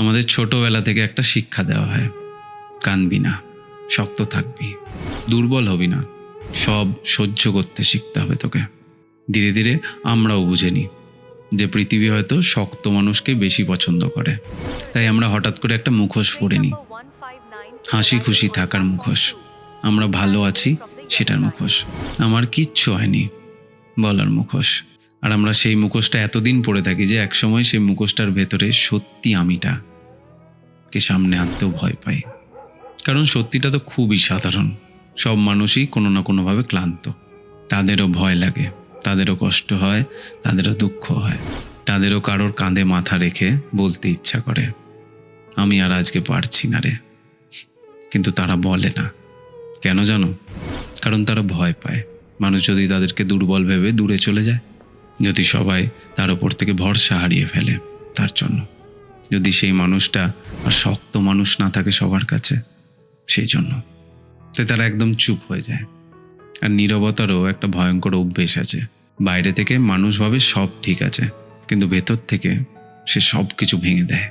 আমাদের ছোটবেলা থেকে একটা শিক্ষা দেওয়া হয়, কাঁদবি না, শক্ত থাকবি, দুর্বল হবি না, সব সহ্য করতে শিখতে হবে তোকে। ধীরে ধীরে আমরাও বুঝে নিই যে পৃথিবী হয়তো শক্ত মানুষকে বেশি পছন্দ করে, তাই আমরা হঠাৎ করে একটা মুখোশ পরে নিই, হাসি খুশি থাকার মুখোশ, আমরা ভালো আছি সেটার মুখোশ, আমার কিচ্ছু হয়নি বলার মুখোশ। আর আমরা সেই মুখোশটা এতদিন পরে থাকি যে একসময় সেই মুখোশটার ভেতরে সত্যি আমিটা কে সামনে আনতেও ভয় পাই। কারণ সত্যিটা তো খুবই সাধারণ, সব মানুষই কোনো না কোনোভাবে ক্লান্ত, তাদেরও ভয় লাগে, তাদেরও কষ্ট হয়, তাদেরও দুঃখ হয়, তাদেরও কারোর কাঁধে মাথা রেখে বলতে ইচ্ছা করে আমি আর আজকে পারছি না রে। কিন্তু তারা বলে না, কেন জানো? কারণ তারা ভয় পায় মানুষ যদি তাদেরকে দুর্বল ভেবে দূরে চলে যায়, যদি সবাই তার ওপর থেকে ভরসা হারিয়ে ফেলে তার জন্য, যদি সেই মানুষটা আর শক্ত মানুষ না থাকে সবার কাছে, সেই জন্য তাই তারা একদম চুপ হয়ে যায়। আর নীরবতারও একটা ভয়ঙ্কর অভ্যেস আছে, বাইরে থেকে মানুষ ভাবে সব ঠিক আছে, কিন্তু ভেতর থেকে সে সব কিছু ভেঙে দেয়।